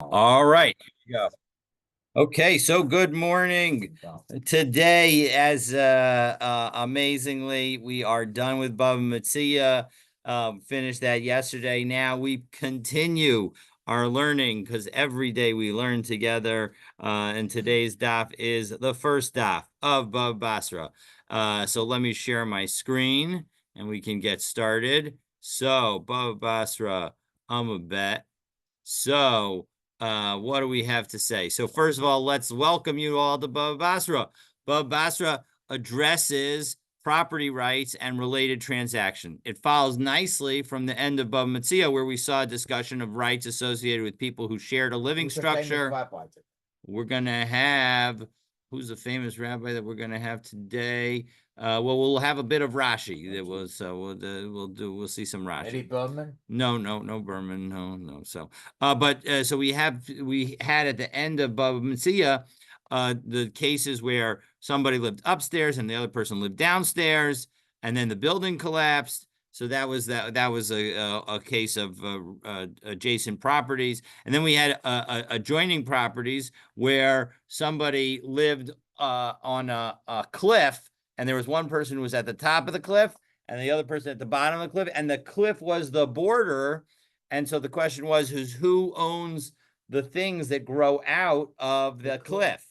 All right, here we go. Okay, so good morning. Today, as amazingly, we are done with Bava Metzia. Finished that yesterday. Now we continue our learning because every day we learn together. And today's daf is the first daf of Bava Basra. So let me share my screen and we can get started. So Bava Basra, I'm a bet. So, what do we have to say? So, first of all, let's welcome you all to Bava Basra. Bava Basra addresses property rights and related transaction. It follows nicely from the end of Bava Metzia, where we saw a discussion of rights associated with people who shared a living structure. We're going to have, who's the famous rabbi that we're going to have today? Well, we'll have a bit of Rashi. It was we'll see some Rashi. Eddie Berman? No Berman, no. So, so we had at the end of Bava Metzia, the cases where somebody lived upstairs and the other person lived downstairs, and then the building collapsed. So that was a case of adjacent properties, and then we had adjoining properties where somebody lived on a cliff, and there was one person who was at the top of the cliff and the other person at the bottom of the cliff, and the cliff was the border. And so the question was, who owns the things that grow out of the cliff?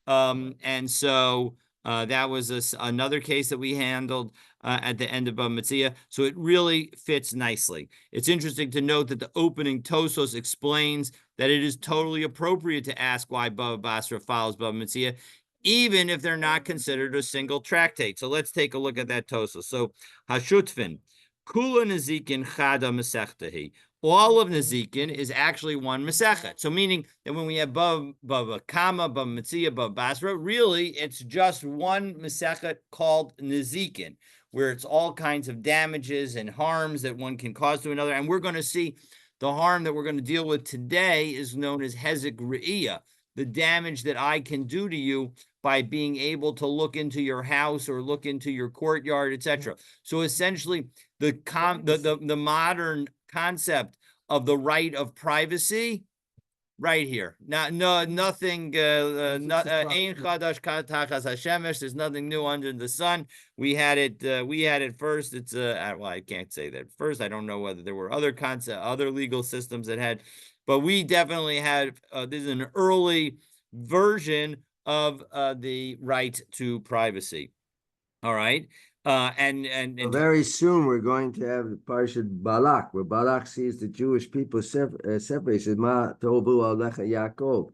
And so that was another case that we handled at the end of Bava Metzia. So it really fits nicely. It's interesting to note that the opening Tosos explains that it is totally appropriate to ask why Bava Basra follows Bava Metzia, even if they're not considered a single tractate. So let's take a look at that Tosos. So Hashutfin, Kula Nezikin Chada Masechtahi. All of Nezikin is actually one Masechet. So meaning that when we have Bava Kama, Bava Metzia, Bava Basra, really it's just one Masechet called Nezikin, where it's all kinds of damages and harms that one can cause to another. And we're going to see the harm that we're going to deal with today is known as Hezek Re'iyah, the damage that I can do to you by being able to look into your house or look into your courtyard, etc. So essentially, the modern concept of the right of privacy, right here. Nothing. There's nothing new under the sun. We had it. We had it first. It's well, I can't say that first. I don't know whether there were other legal systems that had, but we definitely had. This is an early version of the right to privacy. All right. And very soon we're going to have the Parshat Balak, where Balak sees the Jewish people separate. He says, "Ma tovu alecha Yaakov."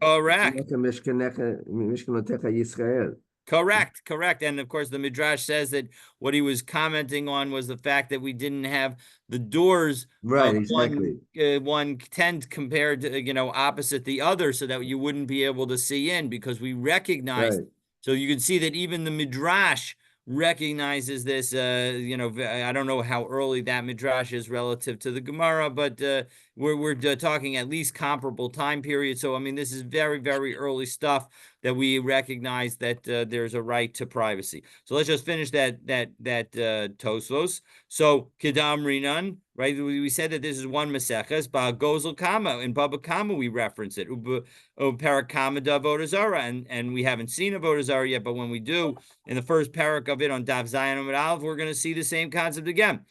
Correct. And of course, the Midrash says that what he was commenting on was the fact that we didn't have the doors right, exactly. one tent compared to, opposite the other, so that you wouldn't be able to see in, because we recognized. Right. So you can see that even the Midrash recognizes this. I don't know how early that Midrash is relative to the Gemara, but we're talking at least comparable time period. So I mean, this is very, very early stuff that we recognize that there's a right to privacy. So let's just finish that Tosfos. So Kedam Rinan, right? We said that this is one Maseches, but Gozel Kama, in Baba Kama we reference it. Parakama da Avodah, and we haven't seen Avodah Zarah yet, but when we do, in the first parak of it on Daf Zayin Amud Aleph, we're going to see the same concept again.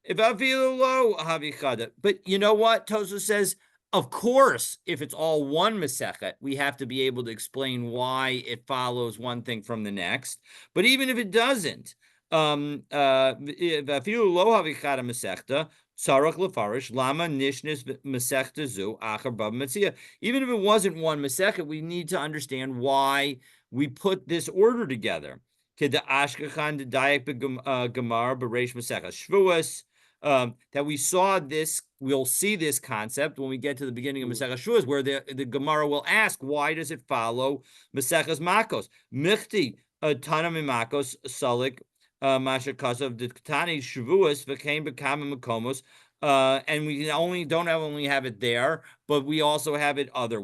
If afilu lo havichada, but you know what? Tosa says, of course, if it's all one Masechet, we have to be able to explain why it follows one thing from the next. But even if it doesn't, even if it wasn't one Masechet, we need to understand why we put this order together. That we saw this, we'll see this concept when we get to the beginning of Masechah Shavuos, where the Gemara will ask, why does it follow Masechas Makos? Michti Tanam Makos Salik Masha Kasav the Tani Shavuos became Bekam Makomos. And we don't only have it there, but we also have it other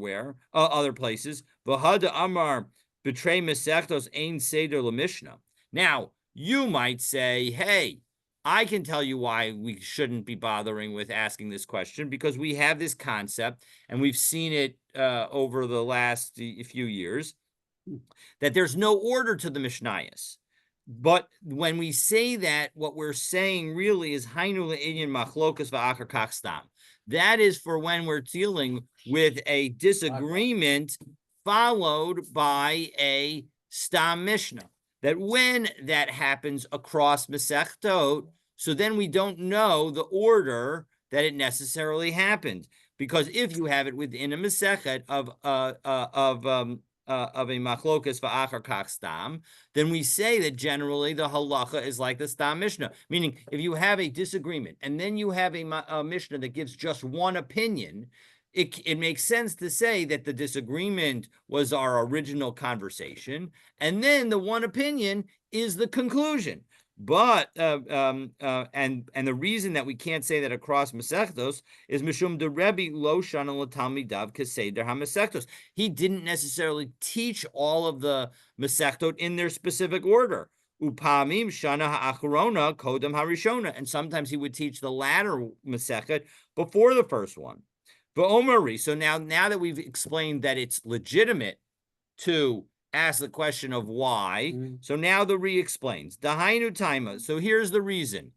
places. V'hada Amar betray Masechtos Ein Seder LaMishnah. Now you might say, hey, I can tell you why we shouldn't be bothering with asking this question, because we have this concept and we've seen it over the last few years, that there's no order to the Mishnayos. But when we say that, what we're saying really is Hainu le'inyan machlokas va'achar kach stam. That is for when we're dealing with a disagreement followed by a stam mishnah. That when that happens across Masechtot, so then we don't know the order that it necessarily happened. Because if you have it within a Masechet of a machlokas va'achar kach stam, then we say that generally the halacha is like the stam mishnah. Meaning, if you have a disagreement and then you have a mishnah that gives just one opinion, it makes sense to say that the disagreement was our original conversation, and then the one opinion is the conclusion. But and the reason that we can't say that across Masechtos is mishum de Rebbe lo shana l'talmidav keseder haMasechtos. He didn't necessarily teach all of the Masechtot in their specific order. Upamim shana ha'achrona kodem harishona, and sometimes he would teach the latter Masechet before the first one. V'omari. So now that we've explained that it's legitimate to ask the question of why. So now the re-explains. Dahainu taima. So here's the reason.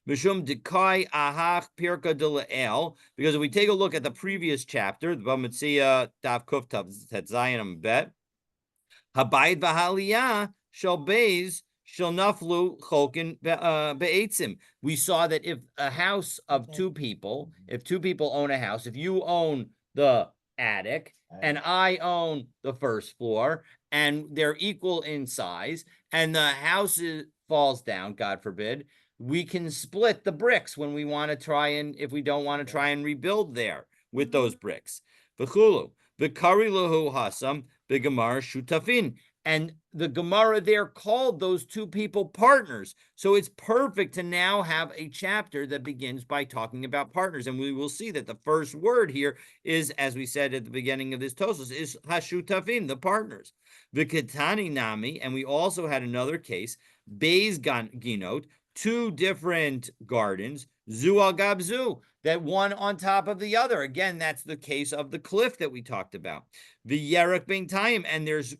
Mishum dekai ahach pirka de le'el. Because if we take a look at the previous chapter, the Bamitzia Daf Kuf Tet Zayin Bet, Habayit v'haliyah shall beis shall naflu cholkin be'etzim. We saw that if a house of two people, if two people own a house, if you own the attic and I own the first floor, and they're equal in size, and the house falls down, God forbid, we can split the bricks when we want to try and, if we don't want to try and rebuild there with those bricks. V'chulu, v'kari lahu hasam, b'gemar shutafin. And the Gemara there called those two people partners. So it's perfect to now have a chapter that begins by talking about partners. And we will see that the first word here is, as we said at the beginning of this Tosos, is hashutafin, the partners. V'ketani nami, and we also had another case, Beis ginot, two different gardens, zu al gab zu, that one on top of the other. Again, that's the case of the cliff that we talked about. The yerek bein time, and there's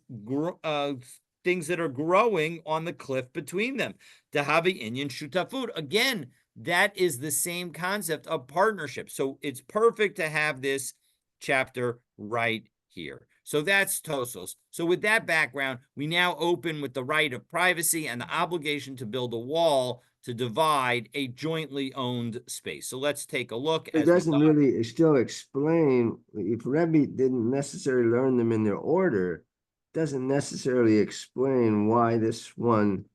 things that are growing on the cliff between them. Dahavi inyan shutafut. Again, that is the same concept of partnership. So it's perfect to have this chapter right here. So that's Tosos. So with that background, we now open with the right of privacy and the obligation to build a wall to divide a jointly owned space. So let's take a look. It doesn't really still explain, if Rebbe didn't necessarily learn them in their order, doesn't necessarily explain why this one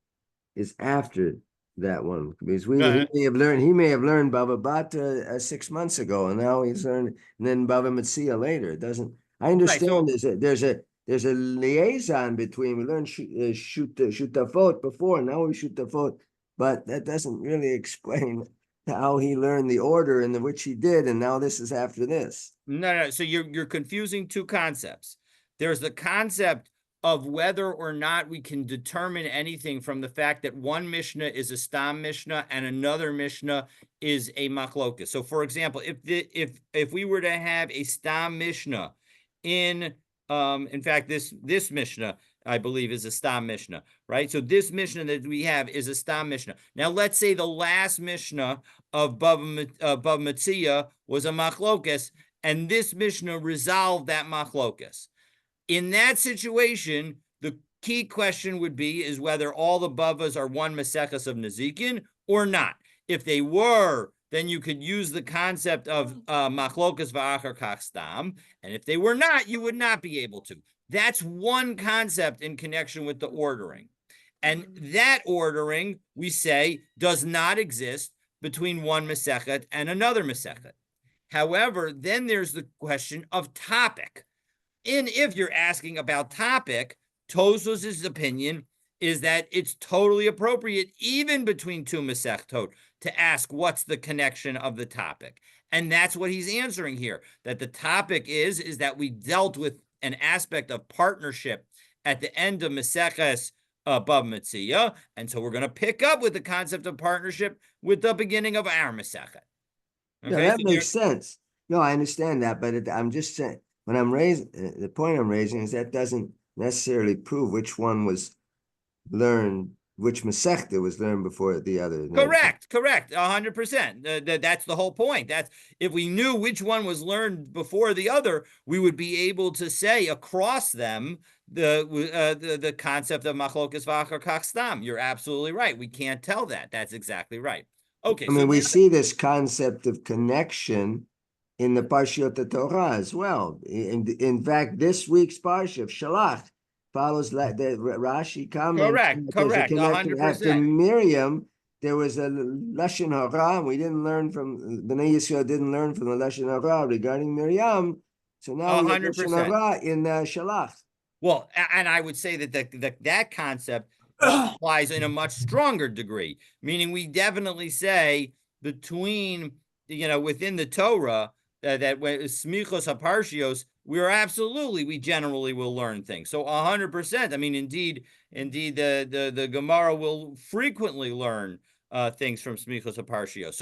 is after that one. Because he may have learned Bava Batra 6 months ago, and now he's learned, and then Bava Metzia later. It doesn't. I understand there's a liaison between, we learned shutafot before, now we shutafot, but that doesn't really explain how he learned the order in which he did, and now this is after this. No. So you're confusing two concepts. There's the concept of whether or not we can determine anything from the fact that one Mishnah is a Stam Mishnah and another Mishnah is a Machlokas. So, for example, if we were to have a Stam Mishnah in fact, this Mishnah, I believe, is a Stam Mishnah, right? So this Mishnah that we have is a Stam Mishnah. Now, let's say the last Mishnah of Bava Metzia was a Machlokas, and this Mishnah resolved that Machlokas. In that situation, the key question would be is whether all the Bavas are one Maseches of Nezikin or not. If they were, then you could use the concept of Machlokas v'achar kach stam, and if they were not, you would not be able to. That's one concept in connection with the ordering. And that ordering, we say, does not exist between one Masechet and another Masechet. However, then there's the question of topic. And if you're asking about topic, Tosos's opinion is that it's totally appropriate, even between two Masechtot, to ask what's the connection of the topic. And that's what he's answering here, that the topic is that we dealt with an aspect of partnership at the end of Maseches Bava Metzia, and so we're going to pick up with the concept of partnership with the beginning of our Masechet. Okay, that makes sense. No, I understand that, but I'm just saying, When I'm raising, the point I'm raising is that doesn't necessarily prove which one was learned, which Masechta was learned before the other. Correct, 100%. That's the whole point. That's if we knew which one was learned before the other, we would be able to say across them the concept of machlokas v'achar kach stam. You're absolutely right. We can't tell that. That's exactly right. Okay, I so mean, we now, see this concept of connection in the Parshiot Torah as well. In fact, this week's Parsha of Shalach follows the Rashi comments that there's a correct, connection after 100%. Miriam. There was a lashon hara, and we didn't learn from Bnei Yisrael didn't learn from the lashon hara regarding Miriam. So now A we have hundred lashon percent. hara in Shalach. Well, and I would say that that concept applies in a much stronger degree, meaning we definitely say between, within the Torah, that when smichos haparshios, we generally will learn things. So 100%. I mean, indeed, the Gemara will frequently learn things from smichos haparshios.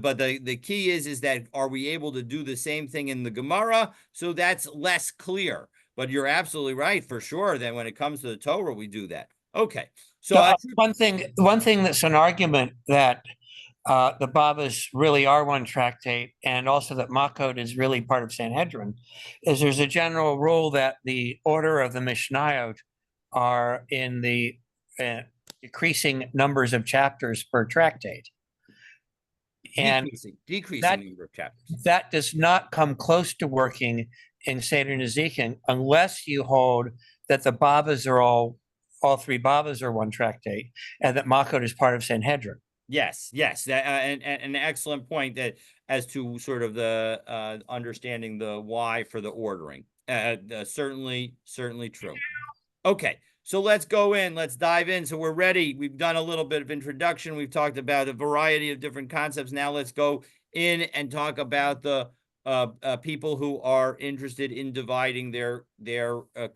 But the key is that are we able to do the same thing in the Gemara? So that's less clear. But you're absolutely right, for sure, that when it comes to the Torah, we do that. Okay. So one thing that's an argument that the Bavas really are one tractate, and also that Makot is really part of Sanhedrin, is there's a general rule that the order of the Mishnayot are in the decreasing numbers of chapters per tractate. And decreasing number of chapters. That does not come close to working in Seder Nezikin unless you hold that the Bavas are all three Bavas are one tractate, and that Makot is part of Sanhedrin. Yes, and an excellent point that as to sort of the understanding the why for the ordering. Certainly true. Okay, so let's go in. Let's dive in. So we're ready. We've done a little bit of introduction. We've talked about a variety of different concepts. Now let's go in and talk about the people who are interested in dividing their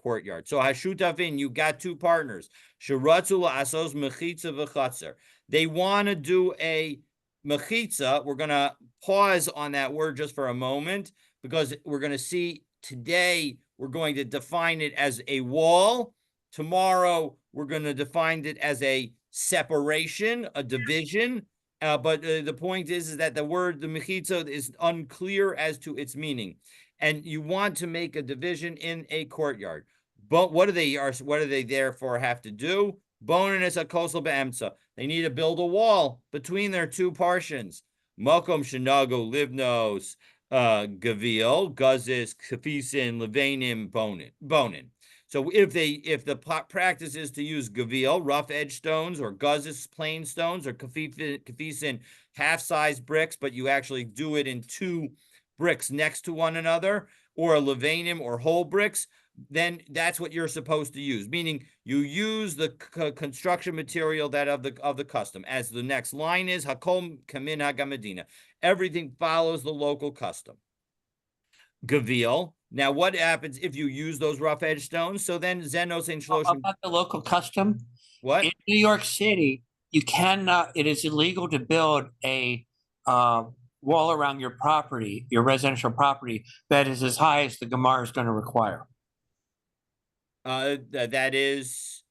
courtyard. So hashutafin, you got two partners. Shiratzu la'asos mechitza v'chatzer. They want to do a mechitza. We're going to pause on that word just for a moment because we're going to see today we're going to define it as a wall. Tomorrow we're going to define it as a separation, a division. But the point is that the word, the mechitza, is unclear as to its meaning. And you want to make a division in a courtyard. But what do they therefore have to do? Boninus akosel be'emtza. They need to build a wall between their two portions. Makom shenago livnos gavil, guzis, kafisin, levanim, bonin. So if the practice is to use gavil, rough edge stones, or guzis, plain stones, or kafisin, half-size bricks, but you actually do it in two bricks next to one another, or levanim, or whole bricks, then that's what you're supposed to use. Meaning you use the construction material that of the custom. As the next line is hakom kamin hagamadina. Everything follows the local custom. Gavil. Now, what happens if you use those rough edge stones? So then Zenos and Shloshim. About the local custom, what? In New York City, you cannot. It is illegal to build a wall around your property, your residential property, that is as high as the Gemara is going to require. That is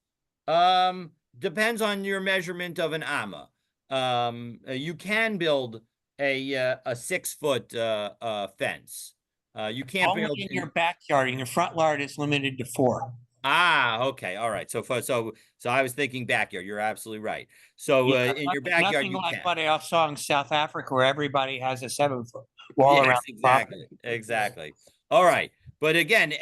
depends on your measurement of an amma. You can build a 6-foot fence. You can't only build in your backyard. In your front yard, it's limited to 4. Okay, all right. So I was thinking backyard. You're absolutely right. So in your backyard, nothing you like can. what I saw in South Africa, where everybody has a 7-foot wall around. Exactly. All right. But again,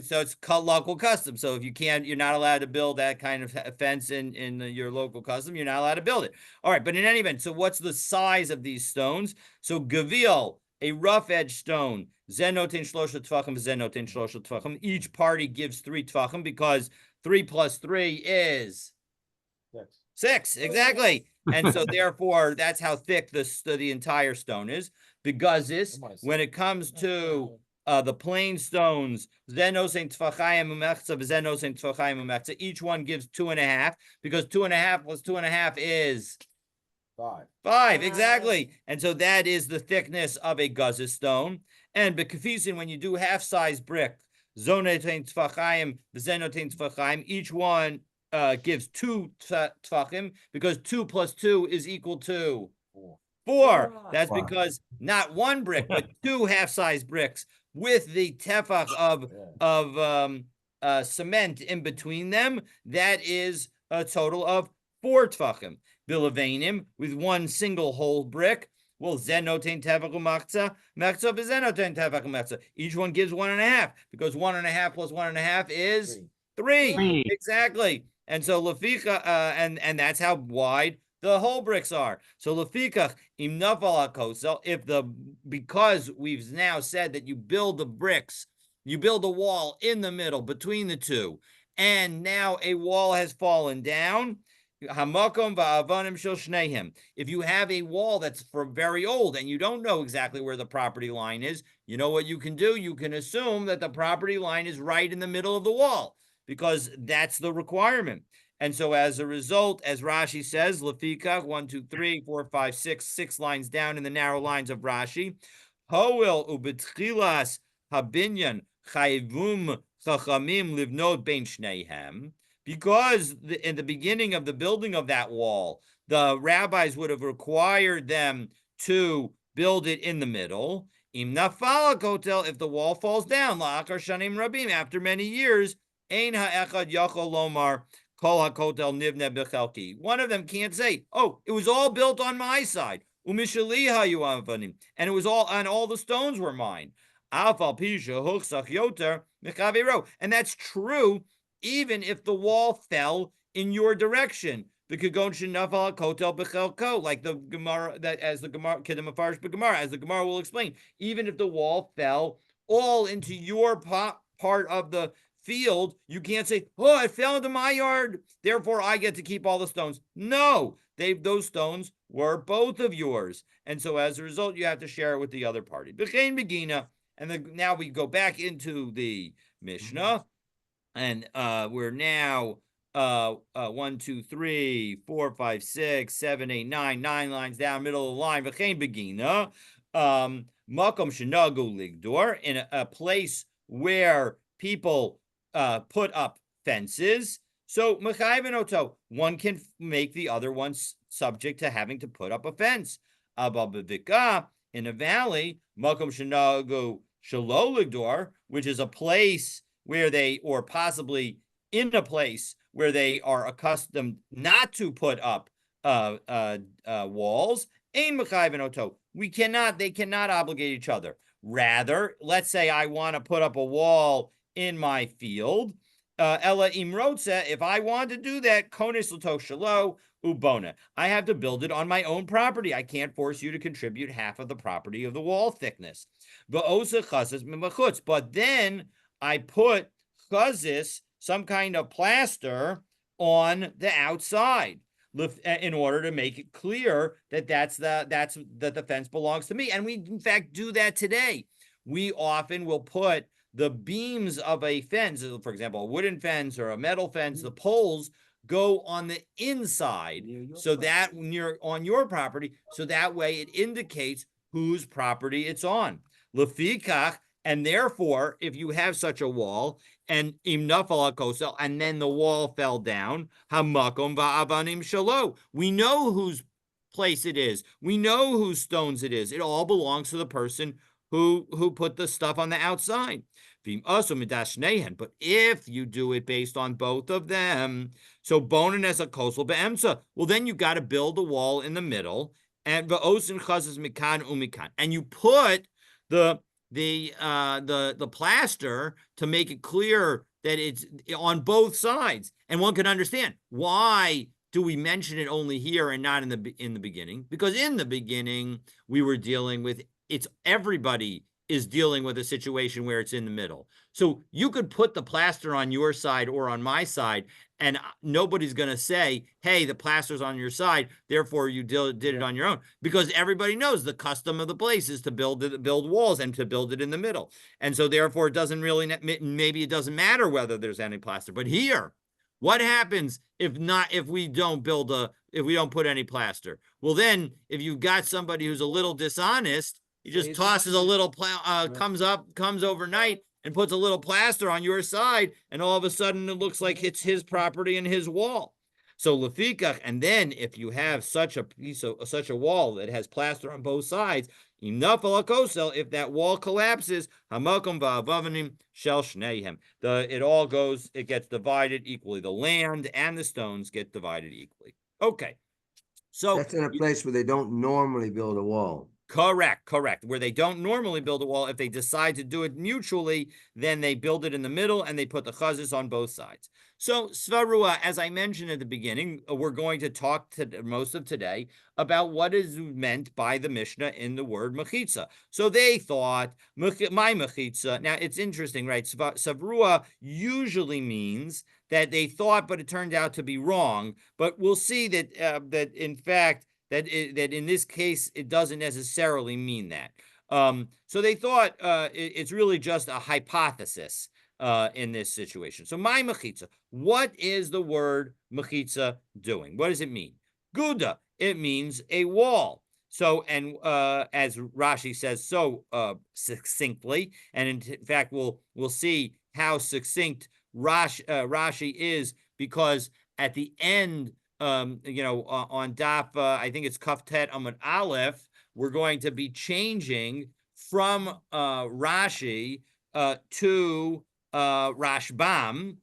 so it's local custom. So if you're not allowed to build that kind of fence in your local custom, you're not allowed to build it. All right. But in any event, so what's the size of these stones? So gavil, a rough edge stone, zenotin shlosha tvachim, zenotin shlosha tvachim. Each party gives 3 tvachim because 3 plus 3 is 6. Exactly. And so therefore, that's how thick the entire stone is. Because when it comes to the plain stones, each one gives 2.5, because 2.5 plus 2.5 is 5. Exactly. And so that is the thickness of a guzis stone. And bekafizin, when you do half-size brick, zonetain tfachayim, zenotain tfachayim, each one gives 2 tfachim, because 2 plus 2 is equal to 4. That's Wow. because not one brick, but 2 half-size bricks with the tefach of cement in between them. That is a total of 4 tfachim. Bilavainim, with one single whole brick. Well, zenotain tefach umachza, machza bezenotain tefach umachza. Each one gives 1.5, because 1.5 plus 1.5 is 3. 3. Exactly. And so leficha, and that's how wide the whole bricks are. So lefikach im nafal hakosel, because we've now said that you build the bricks, you build a wall in the middle between the two, and now a wall has fallen down. Hamakom va'avanim shel shneihem. If you have a wall that's very old and you don't know exactly where the property line is, you know what you can do? You can assume that the property line is right in the middle of the wall, because that's the requirement. And so as a result, as Rashi says, Lefika, 1, 2, 3, 4, 5, 6 lines down in the narrow lines of Rashi, Hoel ubetchilas habinyan chayvum chachamim livnot bein shneihem, because in the beginning of the building of that wall, the rabbis would have required them to build it in the middle. Im nafal kotel, if the wall falls down, la'achar shanim rabim, after many years, ein ha'echad yachol lomar kol hakotel nivne b'chelki. One of them can't say, "Oh, it was all built on my side." Umishali ha'yu, and it was all the stones were mine. Alfal pisha huchsach yoter mechaviro, and that's true even if the wall fell in your direction. The kagon shenafal kotel b'chelko, like the Gemara, that as the Gemara kedem afarish b'Gemara, as the Gemara will explain, even if the wall fell all into your part of the field, you can't say, "Oh, it fell into my yard, therefore I get to keep all the stones." No, those stones were both of yours, and so as a result, you have to share it with the other party. B'chein begina, and now we go back into the Mishnah. And we're now 1, 2, 3, 4, 5, 6, 7, 8, 9 lines down, middle of the line. V'chein begina, makom shenagu ligdor, in a place where people put up fences. So mechayven oto, one can make the other one subject to having to put up a fence. Abba b'vika, in a valley, makom shenagu shelo ligdor, which is a place where they, or possibly in a place where they are accustomed not to put up walls, ein mechayven oto. They cannot obligate each other. Rather, let's say I want to put up a wall in my field. Ella imrotze, if I want to do that, konis l'to shelo ubona, I have to build it on my own property. I can't force you to contribute half of the property of the wall thickness. V'osa chazes mimachutz, but then I put chazis, some kind of plaster, on the outside in order to make it clear that that the fence belongs to me. And we in fact do that today. We often will put the beams of a fence, for example, a wooden fence or a metal fence, the poles go on the inside, so that when you're on your property, so that way it indicates whose property it's on. Lefikach, and therefore, if you have such a wall, and im nafal hakosel, and then the wall fell down, hamakom va'avanim shalo, we know whose place it is. We know whose stones it is. It all belongs to the person who put the stuff on the outside. But if you do it based on both of them, so bonin as a kosel be'emsa, well, then you got to build a wall in the middle, and va'osin chazes mikan umikan, and you put the plaster to make it clear that it's on both sides. And one can understand, why do we mention it only here and not in the beginning? Because in the beginning we were dealing with, everybody is dealing with a situation where it's in the middle. So you could put the plaster on your side or on my side, and nobody's going to say, "Hey, the plaster's on your side, therefore you did it on your own," because everybody knows the custom of the place is to build walls and to build it in the middle. And so therefore it doesn't really, maybe it doesn't matter whether there's any plaster. But here, what happens if we don't put any plaster? Well, then if you've got somebody who's a little dishonest, He So just he's tosses a wondering- little Right. comes overnight and puts a little plaster on your side, and all of a sudden it looks like it's his property and his wall. So lefikach, and then if you have such a wall that has plaster on both sides, enough alakosel, if that wall collapses, hamakom va'avanim shel shneihem. It gets divided equally. The land and the stones get divided equally. Okay. So That's in a place where they don't normally build a wall. correct. Where they don't normally build a wall, if they decide to do it mutually, then they build it in the middle and they put the chazes on both sides. So svarua, as I mentioned at the beginning, we're going to talk to most of today about what is meant by the Mishnah in the word mechitza. So they thought my mechitza. Now it's interesting, right? Svarua usually means that they thought, but it turned out to be wrong. But we'll see that in fact that in this case it doesn't necessarily mean that. So they thought it's really just a hypothesis in this situation. So my mechitza, what is the word mechitza doing? What does it mean? Guda, it means a wall. So, and as Rashi says so succinctly, and in fact we'll see how succinct Rashi is, because at the end, on Daf, I think it's Kaftet Amud Aleph, we're going to be changing from Rashi to Rashbam,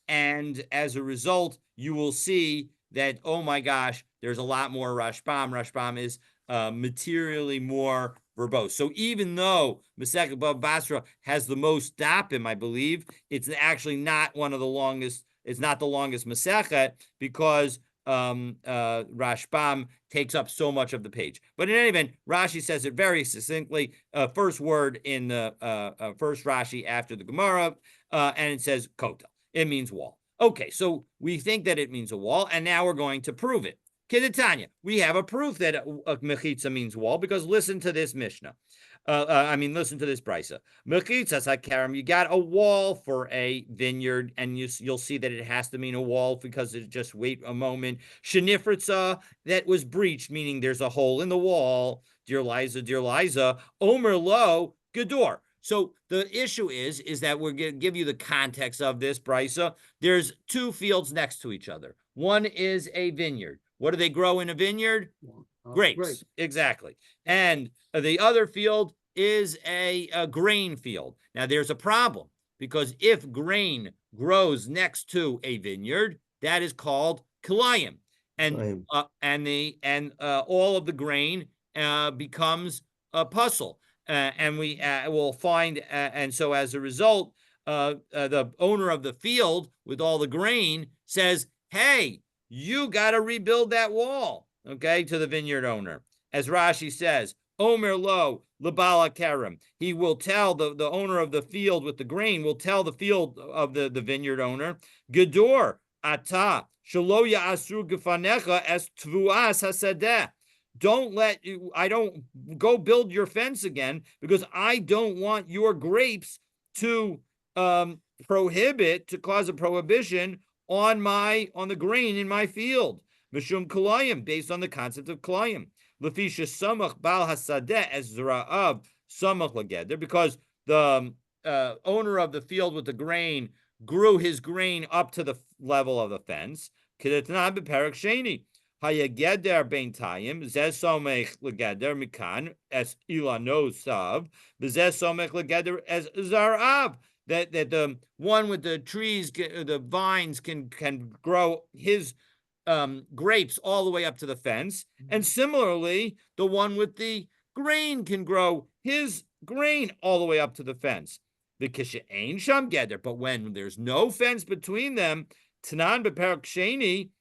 and as a result, you will see that, oh my gosh, there's a lot more Rashbam. Rashbam is materially more verbose. So even though Masechet Bava Batra has the most dapim, I believe, it's actually not one of the longest. It's not the longest Masechet, because Rashbam takes up so much of the page. But in any event, Rashi says it very succinctly. First word in the first Rashi after the Gemara, and it says kota. It means wall. Okay, so we think that it means a wall, and now we're going to prove it. Kedetanya, we have a proof that a mechitza means wall, because listen to this Mishnah. Listen to this brisa. Mechitzas hakaram, you got a wall for a vineyard, and you'll see that it has to mean a wall, because it just wait a moment. Shenifritza, that was breached, meaning there's a hole in the wall. Dear Liza, Omer lo Gedor. So the issue is that we're going to give you the context of this brisa. There's two fields next to each other. One is a vineyard. What do they grow in a vineyard? Grapes. Exactly. And the other field is a grain field. Now there's a problem, because if grain grows next to a vineyard, that is called kilayim, and all of the grain becomes a puzzle. And we will find, and so as a result, the owner of the field with all the grain says, hey, you got to rebuild that wall, okay, to the vineyard owner. As Rashi says, Omer lo lebala kerem. He will tell the owner of the field with the grain, will tell the field of the vineyard owner, Gedor ata shelo ya'asru gefanecha es tvuas hasadeh. I don't go build your fence again, because I don't want your grapes to cause a prohibition on the grain in my field. Mishum kalayim, based on the concept of kalayim. Lefisha samach bal hasadeh as zra'av samach lageder, because the owner of the field with the grain grew his grain up to the level of the fence. Kedetnan beparak sheni. Hayageder beintayim zeh somech legeder mikan es ilano sav v'zeh somech legeder es zarav. That the one with the trees, the vines can grow his grapes all the way up to the fence, and similarly, the one with the grain can grow his grain all the way up to the fence. The kisha ain sham geder, but when there's no fence between them, tanan beparak sheni,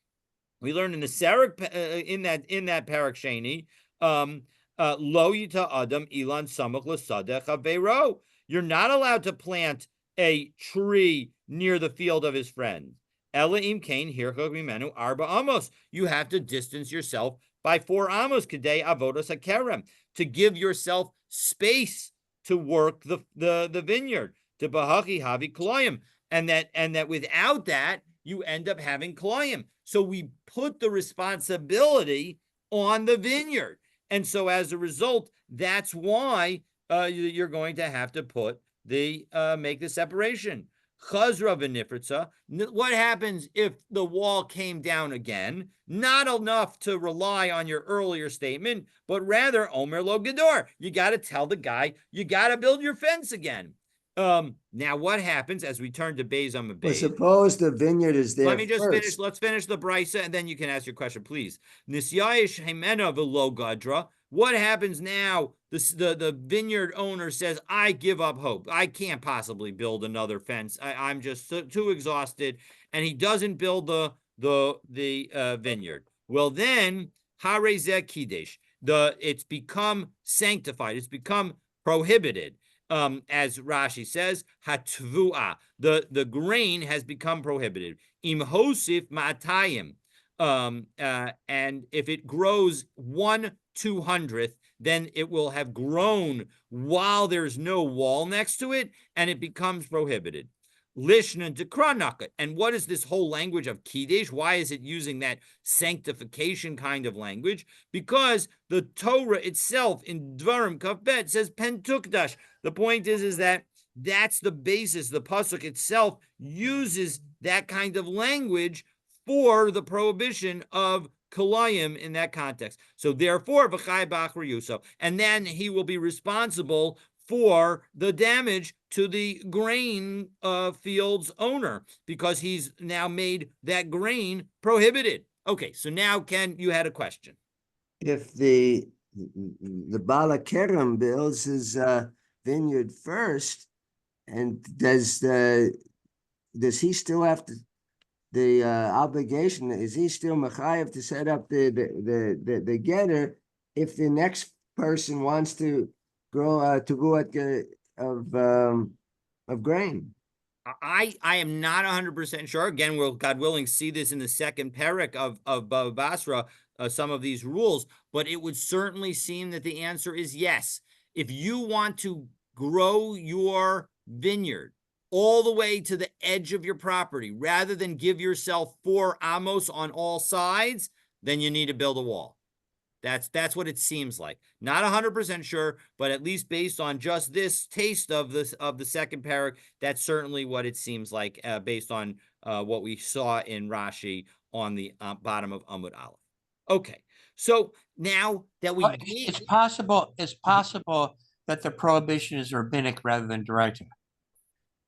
we learn in the Sarak in that parak sheni, lo yita adam ilan samach l'sadeh chaveiro. You're not allowed to plant a tree near the field of his friend. Ela im kain hirchok mimenu arba amos. You have to distance yourself by 4 amos kadei avodas hakerem, to give yourself space to work the vineyard. To bahachi havi kolayim, and that without that you end up having kolayim. So we put the responsibility on the vineyard. And so as a result, that's why you're going to have to put the make the separation. Chazra v'nifritza. What happens if the wall came down again? Not enough to rely on your earlier statement, but rather Omer lo gedor. You got to tell the guy, you got to build your fence again. Now what happens as we turn to Beis Amud Well, Beis? suppose the vineyard is there Let me just finish. first. Let's finish the brisa, and then you can ask your question, please. Nisyayish hemena v'lo gadra. What happens now? The vineyard owner says, "I give up hope. I can't possibly build another fence. I'm just too exhausted," and he doesn't build the vineyard. Well, then harezeh kidesh. It's become sanctified. It's become prohibited. As Rashi says, hatvua, the grain has become prohibited. Im hosif ma'atayim, and if it grows 1/200th, then it will have grown while there's no wall next to it, and it becomes prohibited. Lishna dekranaka. And what is this whole language of Kiddush? Why is it using that sanctification kind of language? Because the Torah itself in Dvarim Kaf Bet says pentukdash. The point is that that's the basis. The pasuk itself uses that kind of language for the prohibition of Kalayim in that context. So therefore, v'chai b'achri Yusuf, and then he will be responsible for the damage to the grain field's owner because he's now made that grain prohibited. Okay, so now Ken, you had a question. If the Bala Kerem builds his vineyard first, and does he still have to the obligation? Is he still mechayev to set up the getter if the next person wants to grow tevuat of grain? I am not 100% sure. Again, we'll, God willing, see this in the second parak of Bava Basra, some of these rules, but it would certainly seem that the answer is yes. If you want to grow your vineyard all the way to the edge of your property, rather than give yourself 4 amos on all sides, then you need to build a wall. That's what it seems like. Not 100% sure, but at least based on just this taste of the second parak, that's certainly what it seems like, based on what we saw in Rashi on the bottom of Amud Aleph. Okay, so now that we It's possible that the prohibition is rabbinic rather than directive.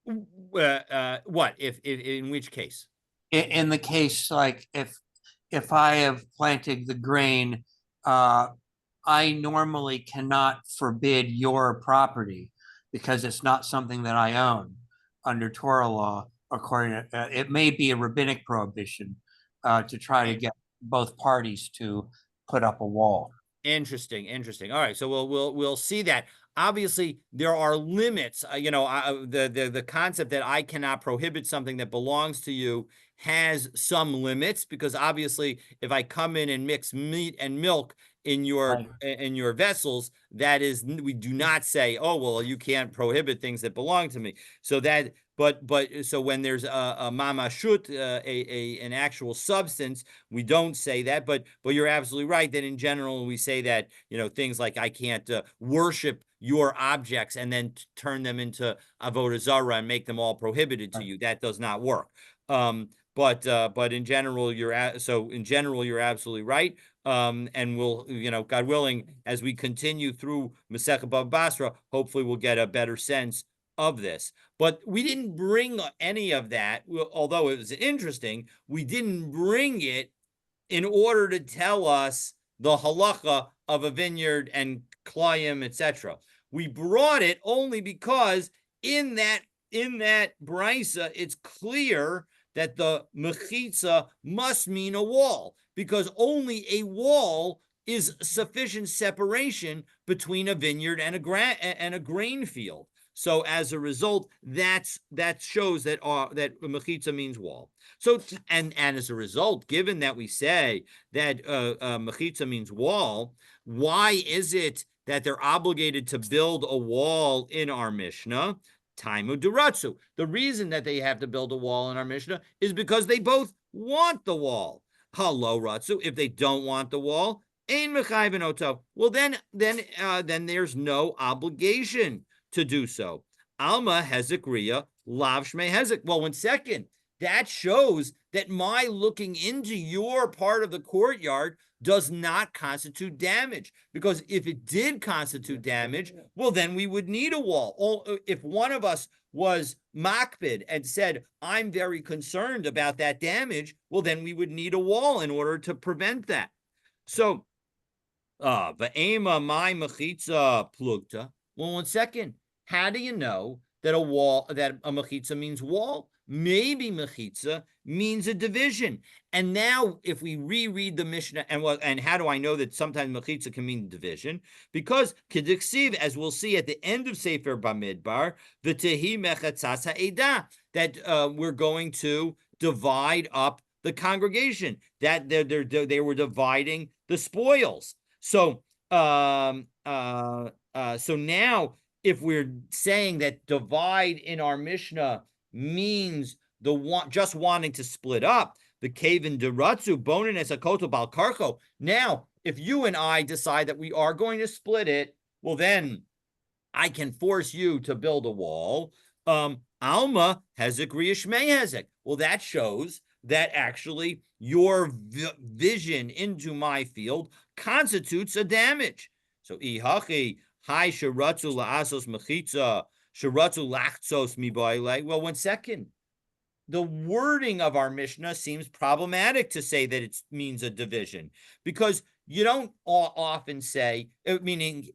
What if in which case? In the case, like if I have planted the grain, I normally cannot forbid your property because it's not something that I own under Torah law. According to it, may be a rabbinic prohibition to try to get both parties to put up a wall. Interesting. All right, so we'll see that. Obviously, there are limits. The concept that I cannot prohibit something that belongs to you has some limits, because obviously, if I come in and mix meat and milk in your vessels, that is, we do not say, oh well, you can't prohibit things that belong to me. So that, but so when there's a mamashut, an actual substance, we don't say that. But you're absolutely right that in general we say that, things like I can't worship your objects and then turn them into avodah zarah and make them all prohibited to you. That does not work. But in general, you're absolutely right. And we'll, God willing, as we continue through Masechet Bava Basra, hopefully we'll get a better sense of this. But we didn't bring any of that, although it was interesting. We didn't bring it in order to tell us the halacha of a vineyard and klayim, etc. We brought it only because in that brisa, it's clear that the mechitza must mean a wall, because only a wall is sufficient separation between a vineyard and a grain field. So as a result, that shows that mechitza means wall. So and as a result, given that we say that mechitza means wall, why is it that they're obligated to build a wall in our Mishnah? Taimu Duratsu. The reason that they have to build a wall in our Mishnah is because they both want the wall. Hello, Ratsu. If they don't want the wall, Ein mechayven oto. Well, then there's no obligation to do so. Alma hezek ria, lav shmei hezek. Well, 1 second. That shows that my looking into your part of the courtyard does not constitute damage. Because if it did constitute damage, well, then we would need a wall. If one of us was makbid and said, I'm very concerned about that damage, well, then we would need a wall in order to prevent that. So, va'ema my mechitza plugta. Well, 1 second. How do you know that a mechitza means wall? Maybe mechitza means a division. And now, if we reread the Mishnah, and how do I know that sometimes mechitza can mean division? Because kediksiv, as we'll see at the end of Sefer Bamidbar, the tehi mechatzas ha'edah, that we're going to divide up the congregation. That they were dividing the spoils. So, so now, if we're saying that divide in our Mishnah means just wanting to split up, the kaven deratzu bonin es akoto bal karcho. Now, if you and I decide that we are going to split it, well, then I can force you to build a wall. Alma hezek riyashmei hezek. Well, that shows that actually your vision into my field constitutes a damage. So ihachi hai sharatzu la'asos mechitza sharatzu lachtzos mibayle. Well, 1 second. The wording of our Mishnah seems problematic to say that it means a division, because you don't often say, meaning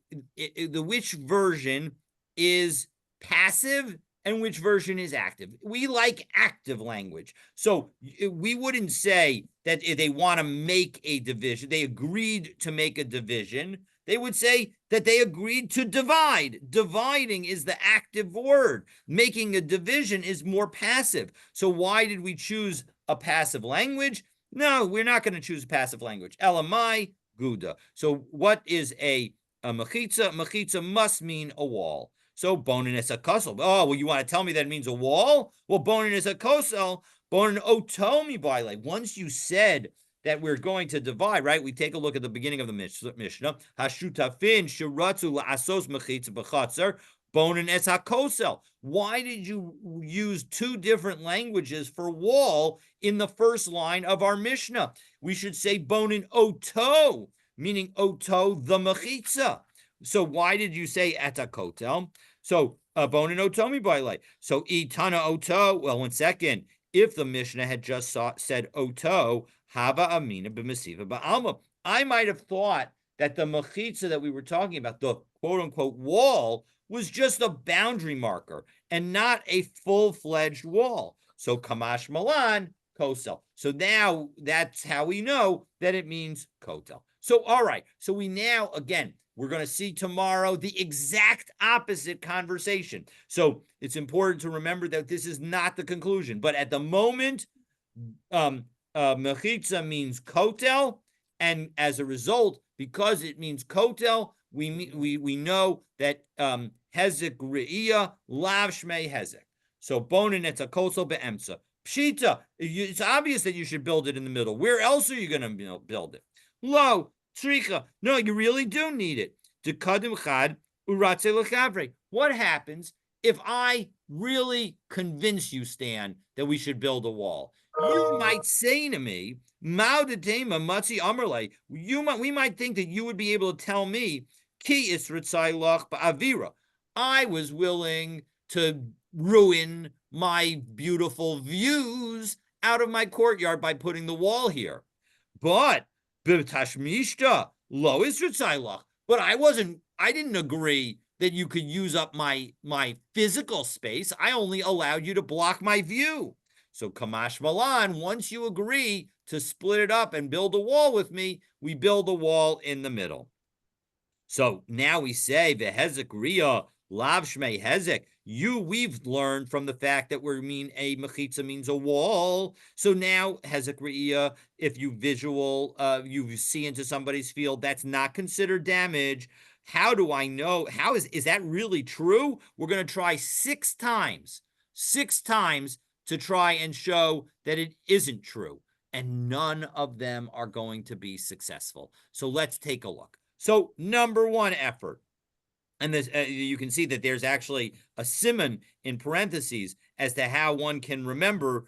which version is passive and which version is active. We like active language. So we wouldn't say that if they want to make a division, they agreed to make a division. They would say that they agreed to divide. Dividing is the active word. Making a division is more passive. So why did we choose a passive language? No, we're not going to choose a passive language. Elamai Guda. So what is a mechitza? Mechitza must mean a wall. So bonin es a kosel. Oh, well, you want to tell me that it means a wall? Well, bonin es a kosel. Bonin otomi by. Once you said that we're going to divide, right? We take a look at the beginning of the Mishnah. Hashutafin shiratzu la'asos mechitza b'chatzer bonin es hakosel. Why did you use two different languages for wall in the first line of our Mishnah? We should say bonin oto, meaning oto the mechitza. So why did you say etakotel? So bonin otomi by. So itana oto. Well, 1 second. If the Mishnah had just said oto, haba amina b'mesiva ba'alma, I might have thought that the mechitza that we were talking about, the quote-unquote wall, was just a boundary marker and not a full-fledged wall. So kamash malan kosel. So now that's how we know that it means kotel. So all right. So we now, again, we're going to see tomorrow the exact opposite conversation. So it's important to remember that this is not the conclusion. But at the moment, mechitza means kotel, and as a result, because it means kotel, we know that hezek re'iyah lav shmei hezek. So bonin etz kosel be'emtza. Pshita, it's obvious that you should build it in the middle. Where else are you going to build it? Lo, tzricha. No, you really do need it. Dekadim chad uratze lechavre. What happens if I really convince you, Stan, that we should build a wall? You might say to me, Maudetema matzi amrle. We might think that you would be able to tell me, Ki isritzai lach ba'avira. I was willing to ruin my beautiful views out of my courtyard by putting the wall here. But b'tashmishta lo isritzai lach. But I didn't agree that you could use up my physical space. I only allowed you to block my view. So kamash malan, once you agree to split it up and build a wall with me, we build a wall in the middle. So now we say vehezek ria lav shmei hezek. We've learned from the fact that we mean a mechitza means a wall. So now hezek ria, if you you see into somebody's field, that's not considered damage. How do I know? Is that really true? We're going to try 6 times to try and show that it isn't true. and none of them are going to be successful. So let's take a look. So number one effort, and this you can see that there's actually a siman in parentheses as to how one can remember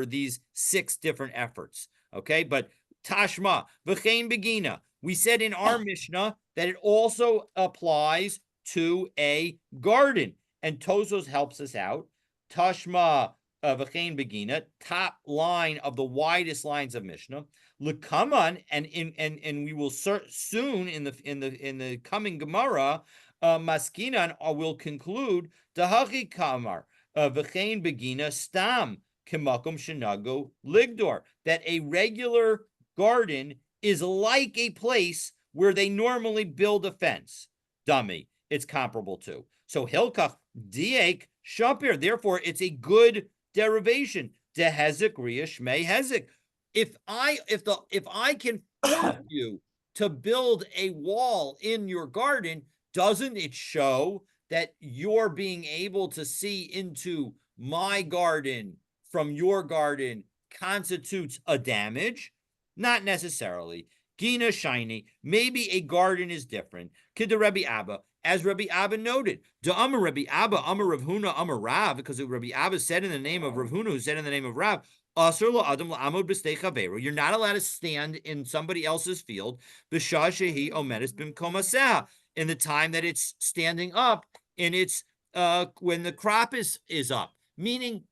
these 6 different efforts. Okay, but tashma v'chein begina. We said in our Mishnah that it also applies to a garden, and Tozos helps us out. Tashma v'chein begina, top line of the widest lines of Mishnah. Lekaman, and we will soon in the coming Gemara, Maskinan will conclude Dahachi Kamar V'chein Begina Stam Kimakum Shenago Ligdor, that a regular garden is like a place where they normally build a fence. Dummy, it's comparable to. So Hilkach Diek Shapir, therefore it's a good derivation. Dehezek Ria Shmei Hezek. If I can force you to build a wall in your garden, doesn't it show that you're being able to see into my garden from your garden constitutes a damage? Not necessarily. Gina shiny. Maybe a garden is different. Kid Rabbi Abba, as Rabbi Abba noted, Da Amar Rabbi Abba, Amar Rav Huna, Amar Rav, because Rabbi Abba said in the name of Rav Huna, who said in the name of Rav, you're not allowed to stand in somebody else's field in the time that it's standing up in its when the crop is up. Meaning,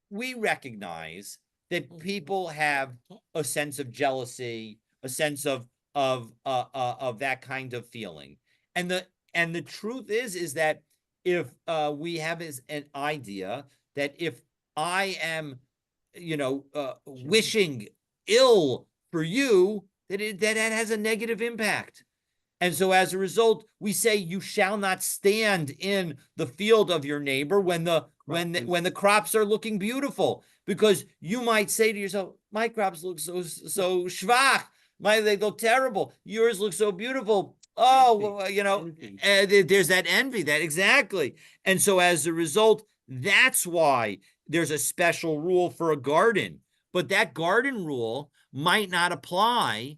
we recognize that people have a sense of jealousy, a sense of that kind of feeling, and the truth is that if we have an idea that if I am wishing ill for you, that has a negative impact. And so as a result, we say you shall not stand in the field of your neighbor when the crops are looking beautiful, because you might say to yourself, my crops look so schwach, they look terrible. Yours look so beautiful. Oh, there's that envy, that exactly. And so as a result, that's why there's a special rule for a garden, but that garden rule might not apply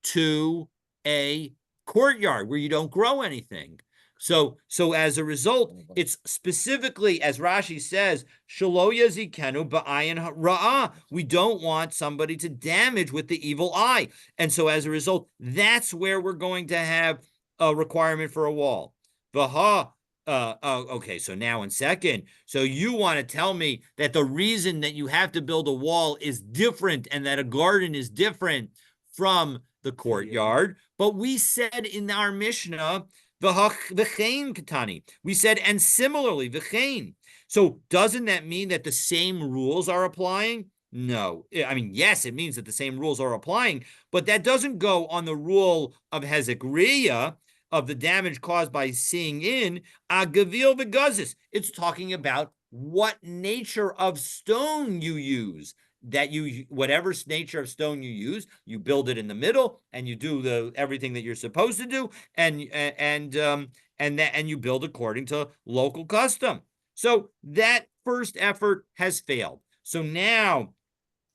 to a courtyard where you don't grow anything. So as a result, it's specifically, as Rashi says, shelo yazikenu ba'ayin ra'ah. We don't want somebody to damage with the evil eye. And so as a result, that's where we're going to have a requirement for a wall. Vaha. Okay, so now in second, so you want to tell me that the reason that you have to build a wall is different and that a garden is different from the courtyard. But we said in our Mishnah, v'chein katani. We said, and similarly, v'chein. So doesn't that mean that the same rules are applying? No. I mean, yes, it means that the same rules are applying, but that doesn't go on the rule of hezekriya, of the damage caused by seeing in, agavil v'gazis. It's talking about what nature of stone you use. That whatever nature of stone you use, you build it in the middle, and you do everything that you're supposed to do, and you build according to local custom. So that first effort has failed. So now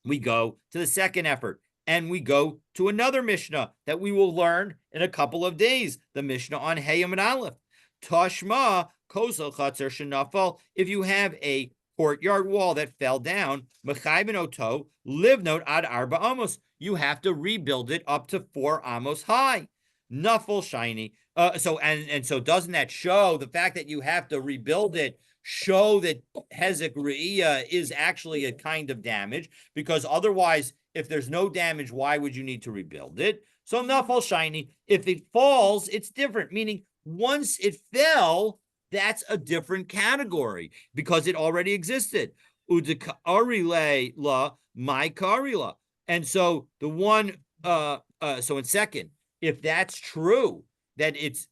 we go to the second effort, and we go to another Mishnah that we will learn in a couple of days, the Mishnah on Hayam and Aleph. Tashma kosel chatzer shenafal. If you have a courtyard wall that fell down, mechayben oto livnot ad arba amos. You have to rebuild it up to 4 amos high. Nuffle shiny. So doesn't that show the fact that you have to rebuild it? Show that hezek re'iyah is actually a kind of damage, because otherwise, if there's no damage, why would you need to rebuild it? So nafal shiny. If it falls, it's different. Meaning, once it fell, that's a different category because it already existed. Udikarile la my karila. And so the one so in second, if that's true, that it's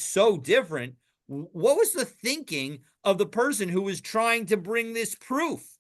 so different, what was the thinking of the person who was trying to bring this proof?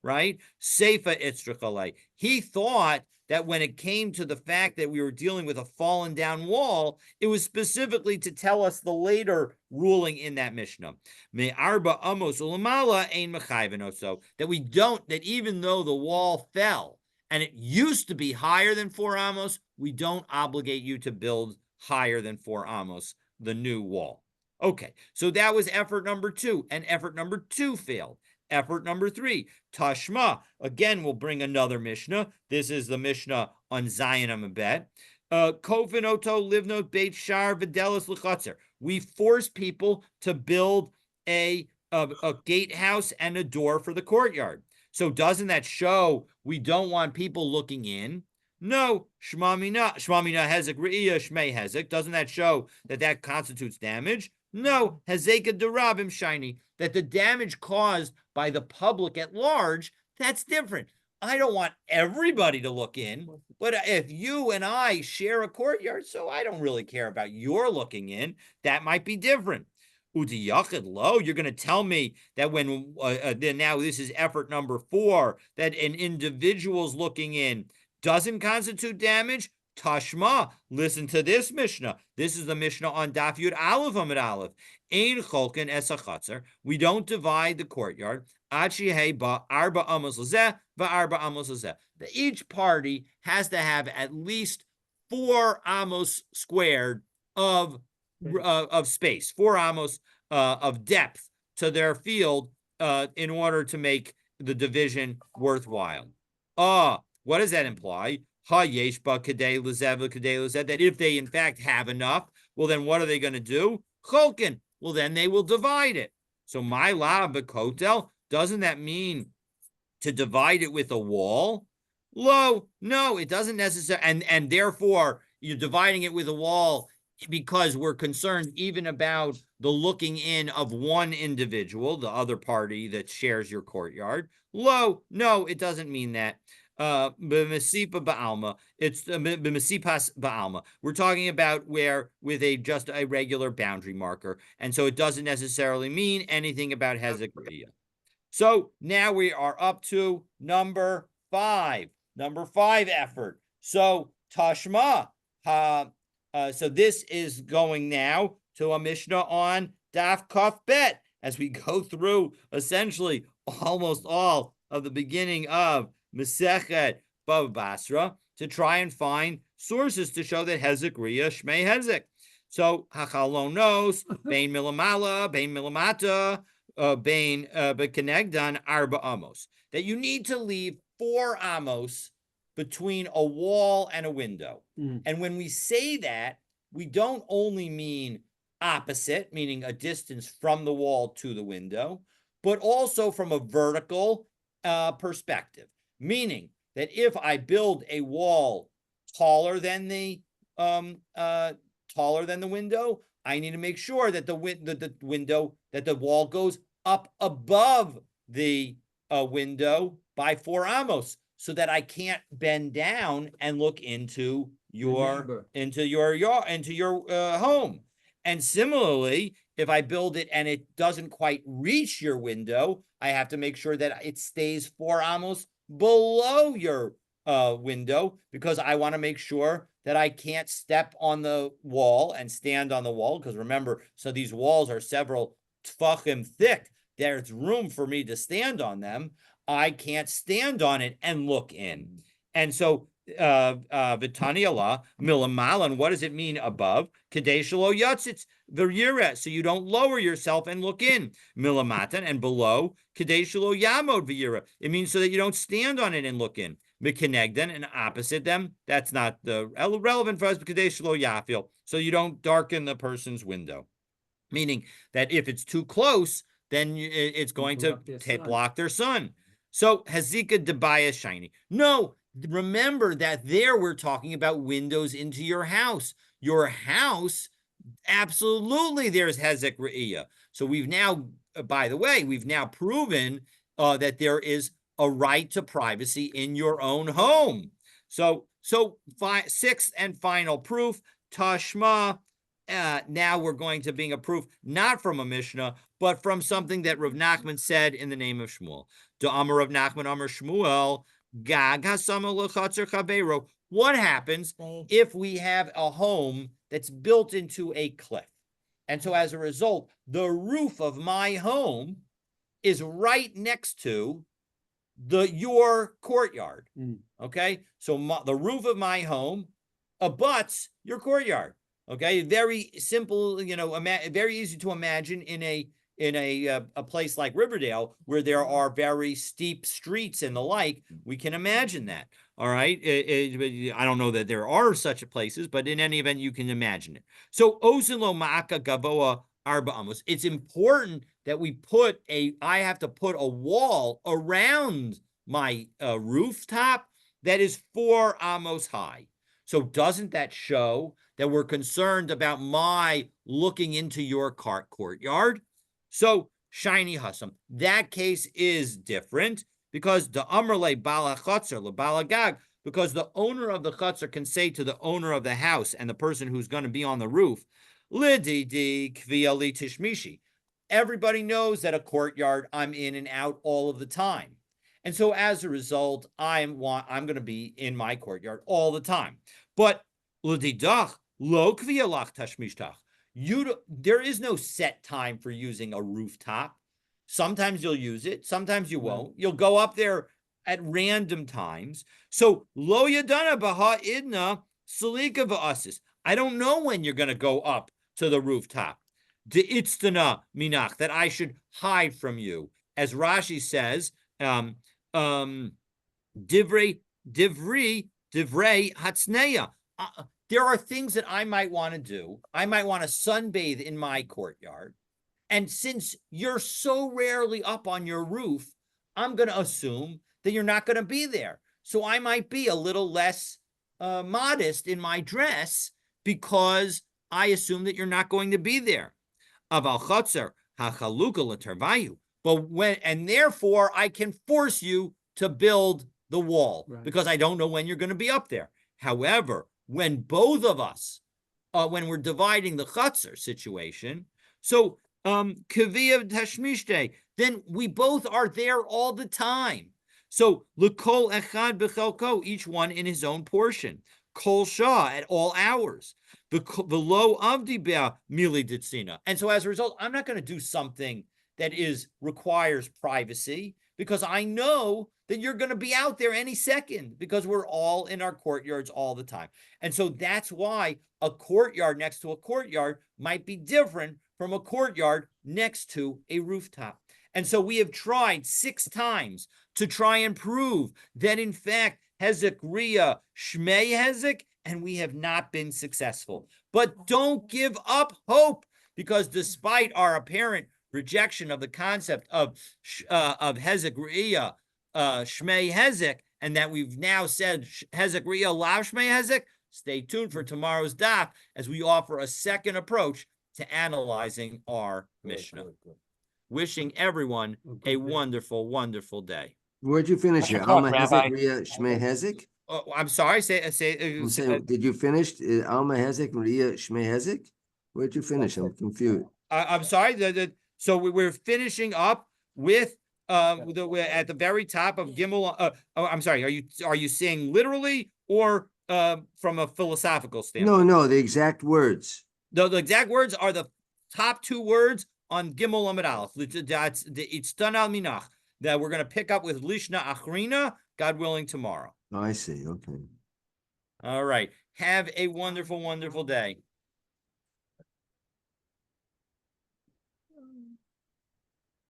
right? Seifa itzrachalei. He thought that when it came to the fact that we were dealing with a fallen down wall, it was specifically to tell us the later ruling in that Mishnah. Me arba amos ulamala ein mechayven, so that we don't, that even though the wall fell and it used to be higher than 4 amos, we don't obligate you to build higher than 4 amos, the new wall. Okay, so that was effort number 2, and effort number 2 failed. Effort number 3, Tashma. Again, we'll bring another Mishnah. This is the Mishnah on Zion Amabet. Kofin oto livnot beit shar v'delis l'chatzer. We force people to build a gatehouse and a door for the courtyard. So doesn't that show we don't want people looking in? No, shmamina hezek re'iyah shmei hezek. Doesn't that show that that constitutes damage? No, hezeka derabim shiny. That the damage caused by the public at large, that's different. I don't want everybody to look in, but if you and I share a courtyard, so I don't really care about your looking in, that might be different. Udiyachid lo, you're going to tell me that when then now this is effort number 4, that an individual's looking in doesn't constitute damage? Tashma, listen to this Mishnah. This is the Mishnah on Daf Yud Aleph Amid Aleph. Ein cholken es hachatzer. We don't divide the courtyard. Achi ba arba amos lezeh va'arba amos lezeh. Each party has to have at least 4 amos squared of space, 4 amos of depth to their field in order to make the division worthwhile. What does that imply? That if they in fact have enough, well then what are they going to do? Cholken. Well then they will divide it. So my la b'kotel, doesn't that mean to divide it with a wall? Lo, no, it doesn't necessarily, and therefore you're dividing it with a wall because we're concerned even about the looking in of one individual, the other party that shares your courtyard. Lo, no, it doesn't mean that. B'mesipa ba'alma. It's b'mesipas ba'alma. We're talking about where with just a regular boundary marker, and so it doesn't necessarily mean anything about hezekriya. So now we are up to number 5. Number 5 effort. So Tashma. So this is going now to a Mishnah on Daf Kaf Bet as we go through essentially almost all of the beginning of Masechet Bava Basra to try and find sources to show that Hezek Riya Shmei Hezek. So Hachalonos, Bain Milamala, Bain Milamata, Bain Bekenegdan Arba Amos. That you need to leave 4 amos between a wall and a window. And when we say that, we don't only mean opposite, meaning a distance from the wall to the window, but also from a vertical perspective. Meaning that if I build a wall taller than the window, I need to make sure that the wall goes up above the window by 4 amos, so that I can't bend down and look into your home. And similarly, if I build it and it doesn't quite reach your window, I have to make sure that it stays 4 amos below your window, because I want to make sure that I can't step on the wall and stand on the wall. Because remember, so these walls are several tfachim thick. There's room for me to stand on them. I can't stand on it and look in. And so Vitaniala, Milamalan, what does it mean above? Kadeshalo Yatzitz Viryira, so you don't lower yourself and look in. Milamatan, and below, Kadeshalo Yamod Viryira. It means so that you don't stand on it and look in. Mikenegdan, and opposite them, that's not the relevant for us, Kadeshalo Yafil, so you don't darken the person's window. Meaning that if it's too close, then it's going to block their sun. So Hazika Debaya shiny. No, remember that there we're talking about windows into your house. Your house, absolutely there's Hezek Re'iyah. So we've now, by the way, we've now proven that there is a right to privacy in your own home. So 6th and final proof, Tashma. Now we're going to bring a proof not from a Mishnah, but from something that Rav Nachman said in the name of Shmuel. The Amar Rav Nachman Amar Shmuel, Gag hasama lechatzer chavero. What happens if we have a home that's built into a cliff? And so as a result, the roof of my home is right next to your courtyard. Okay, so the roof of my home abuts your courtyard. Okay, very simple, very easy to imagine in a place like Riverdale where there are very steep streets and the like. We can imagine that. All right, I don't know that there are such places, but in any event, you can imagine it. So Ozilo Ma'aka Gavoa Arba Amos. It's important that I have to put a wall around my rooftop that is 4 amos high. So doesn't that show that we're concerned about my looking into your courtyard? So shiny Hassam, that case is different because the Amrle Bala Chatzar, Le Bala Gag, because the owner of the Chatzar can say to the owner of the house and the person who's going to be on the roof, Lididi Kviali Tishmishi. Everybody knows that a courtyard I'm in and out all of the time. And so as a result, I'm going to be in my courtyard all the time. But Lididach Lo Kvialach Tashmishtach. There is no set time for using a rooftop. Sometimes you'll use it, sometimes you won't. You'll go up there at random times. So Lo Yadana Baha Idna Salika Va'asis. I don't know when you're going to go up to the rooftop. De Itztana Minach, that I should hide from you. As Rashi says, Divrei Hatzneya. There are things that I might want to do. I might want to sunbathe in my courtyard. And since you're so rarely up on your roof, I'm going to assume that you're not going to be there. So I might be a little less modest in my dress because I assume that you're not going to be there. Aval Chotzer hachaluka l'tervayu. And therefore I can force you to build the wall because I don't know when you're going to be up there. However, when both of us, when we're dividing the Chotzer situation, so Kavia Tashmishte, then we both are there all the time. So L'kol echad b'chelko, each one in his own portion. Kol shah at all hours. The low avdi mili ditzina. And so as a result, I'm not going to do something that requires privacy because I know that you're going to be out there any second because we're all in our courtyards all the time. And so that's why a courtyard next to a courtyard might be different from a courtyard next to a rooftop. And so we have tried 6 times to try and prove that in fact Hezek Ria Shmei Hezek, and we have not been successful. But don't give up hope, because despite our apparent rejection of the concept of Hezek Ria Shmei Hezek, and that we've now said Hezek Ria Lav Shmei Hezek, stay tuned for tomorrow's daf as we offer a second approach to analyzing our Mishnah. Wishing everyone a wonderful, wonderful day. Where'd you finish here? Alma Hezek Ria Shmei Hezek? Oh, I'm sorry. I'm saying, did you finish Alma Hezek Ria Shmei Hezek? Where'd you finish? I'm confused. I'm sorry. So we're finishing up with we're at the very top of Gimel. I'm sorry. Are you saying literally or from a philosophical standpoint? No, the exact words. The exact words are the top 2 words on Gimel Amid Aleph. That's the Itztan al Minach that we're going to pick up with Lishna Achrina, God willing, tomorrow. Oh, I see. Okay. All right. Have a wonderful, wonderful day.